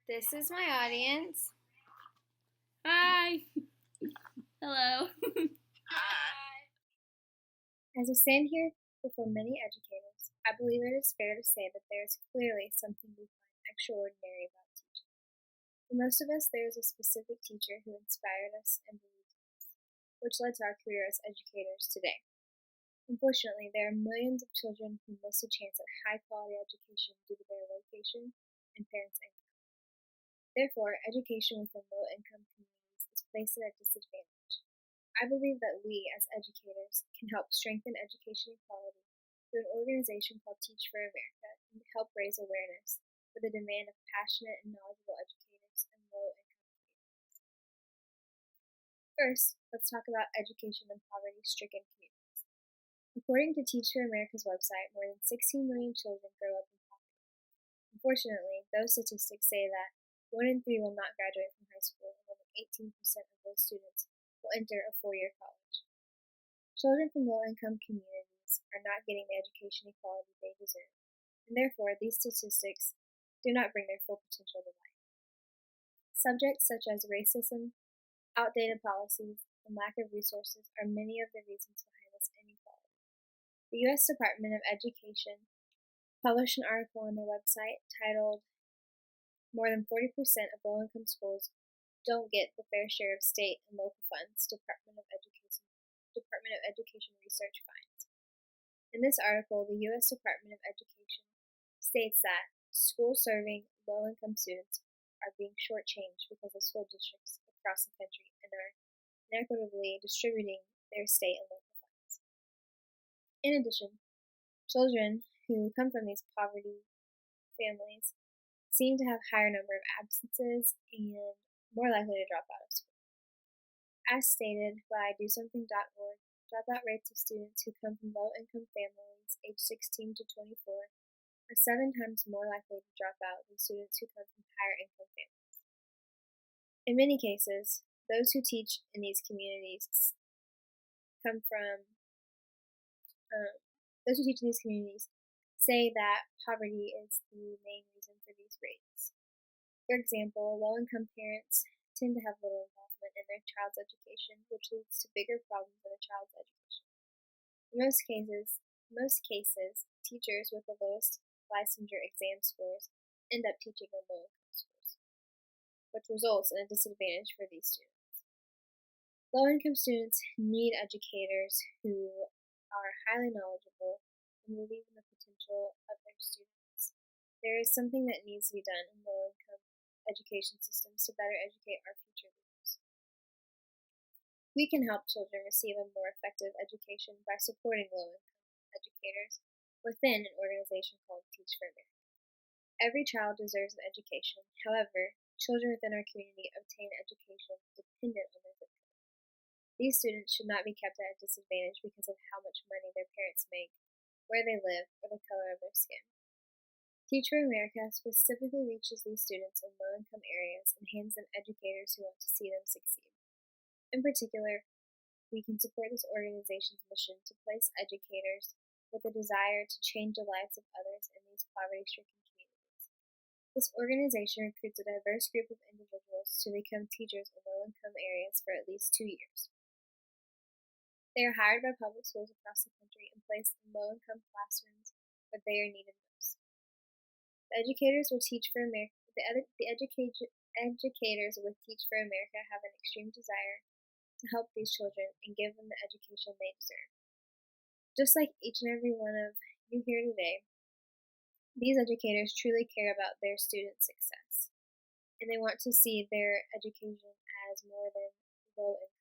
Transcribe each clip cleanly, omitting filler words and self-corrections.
This is my audience. Hi. Hello. As I stand here before many educators, I believe it is fair to say that there is clearly something we find extraordinary about teaching. For most of us, there is a specific teacher who inspired us and believed in us, which led to our career as educators today. Unfortunately, there are millions of children who miss a chance at high-quality education due to their location and parents' income. Therefore, education within low-income communities is placed at a disadvantage. I believe that we, as educators, can help strengthen education equality through an organization called Teach for America and help raise awareness for the demand of passionate and knowledgeable educators in low-income communities. First, let's talk about education in poverty-stricken communities. According to Teach for America's website, more than 16 million children grow up in poverty. Unfortunately, those statistics say that 1 in 3 will not graduate from high school, and more than 18% of those students will enter a 4-year college. Children from low-income communities are not getting the education equality they deserve, and therefore these statistics do not bring their full potential to light. Subjects such as racism, outdated policies, and lack of resources are many of the reasons behind this inequality. The U.S. Department of Education published an article on their website titled, "More than 40% of low-income schools don't get the fair share of state and local funds Department of Education research finds." In this article, the U.S. Department of Education states that schools serving low-income students are being shortchanged because of school districts across the country and are inequitably distributing their state and local funds. In addition, children who come from these poverty families seem to have higher number of absences and more likely to drop out of school. As stated by DoSomething.org, dropout rates of students who come from low-income families aged 16 to 24 are 7 times more likely to drop out than students who come from higher-income families. In many cases, those who teach in these communities say that poverty is the main reason for these rates. For example, low-income parents tend to have little involvement in their child's education, which leads to bigger problems in a child's education. In most cases, teachers with the lowest licensure exam scores end up teaching in low-income schools, which results in a disadvantage for these students. Low-income students need educators who are highly knowledgeable and believe in the potential of their students. There is something that needs to be done in low-income education systems to better educate our future leaders. We can help children receive a more effective education by supporting low-income educators within an organization called Teach for America. Every child deserves an education. However, children within our community obtain education dependent on their zip code. These students should not be kept at a disadvantage because of how much money their parents make, where they live, or the color of their skin. Teach for America specifically reaches these students in low-income areas and hands them educators who want to see them succeed. In particular, we can support this organization's mission to place educators with a desire to change the lives of others in these poverty-stricken communities. This organization recruits a diverse group of individuals to become teachers in low-income areas for at least 2 years. They are hired by public schools across the country and placed in low-income classrooms where they are needed most. The educators with Teach for America have an extreme desire to help these children and give them the education they deserve. Just like each and every one of you here today, these educators truly care about their students' success, and they want to see their education as more than low income.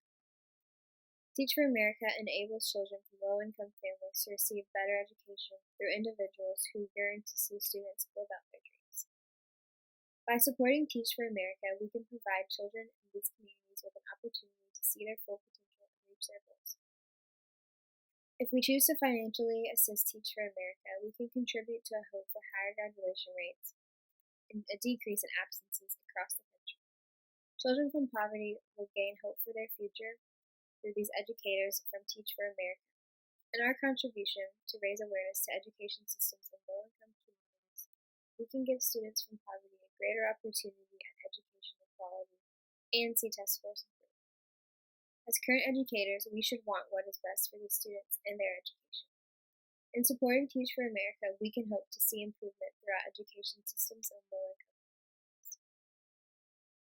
Teach for America enables children from low-income families to receive better education through individuals who yearn to see students live out their dreams. By supporting Teach for America, we can provide children in these communities with an opportunity to see their full potential and reach their goals. If we choose to financially assist Teach for America, we can contribute to a hope for higher graduation rates and a decrease in absences across the country. Children from poverty will gain hope for their future through these educators from Teach for America, and our contribution to raise awareness to education systems in low-income communities, we can give students from poverty a greater opportunity inequality, and see test scores improve. As current educators, we should want what is best for these students and their education. In supporting Teach for America, we can hope to see improvement throughout education systems in low-income communities.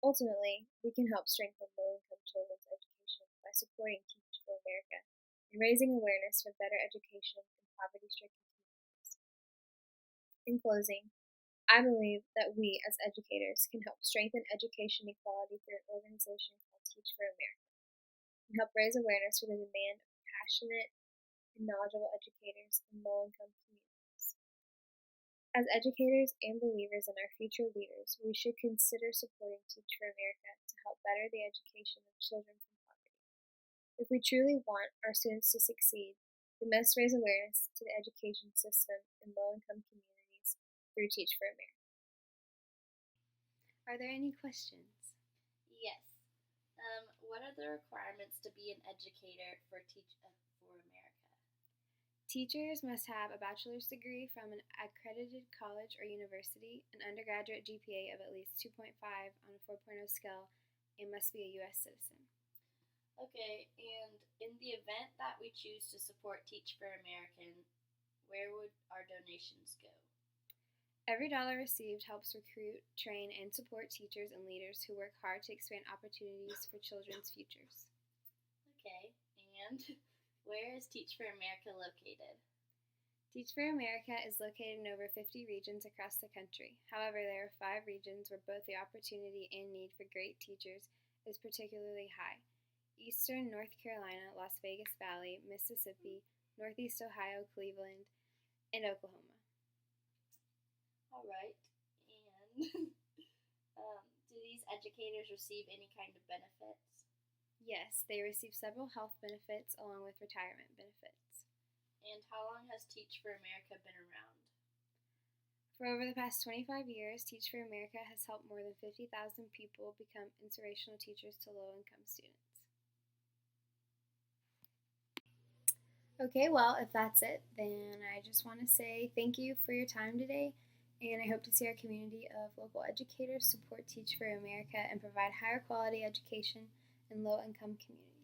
Ultimately, we can help strengthen low-income children's education by supporting Teach for America and raising awareness for better education in poverty-stricken communities. In closing, I believe that we, as educators, can help strengthen education equality through an organization called Teach for America and help raise awareness for the demand of passionate and knowledgeable educators in low-income communities. As educators and believers in our future leaders, we should consider supporting Teach for America to help better the education of children from poverty. If we truly want our students to succeed, we must raise awareness to the education system in low-income communities through Teach for America. Are there any questions? Yes. What are the requirements to be an educator for Teach for America? Teachers must have a bachelor's degree from an accredited college or university, an undergraduate GPA of at least 2.5 on a 4.0 scale, and must be a U.S. citizen. Okay, and in the event that we choose to support Teach for American, where would our donations go? Every dollar received helps recruit, train, and support teachers and leaders who work hard to expand opportunities for children's futures. Okay, and where is Teach for America located? Teach for America is located in over 50 regions across the country. However, there are 5 regions where both the opportunity and need for great teachers is particularly high: Eastern North Carolina, Las Vegas Valley, Mississippi, Northeast Ohio, Cleveland, and Oklahoma. All right, and do these educators receive any kind of benefits? Yes, they receive several health benefits along with retirement benefits. And how long has Teach for America been around? For over the past 25 years, Teach for America has helped more than 50,000 people become inspirational teachers to low-income students. Okay, well, if that's it, then I just want to say thank you for your time today, and I hope to see our community of local educators support Teach for America and provide higher quality education in low-income communities.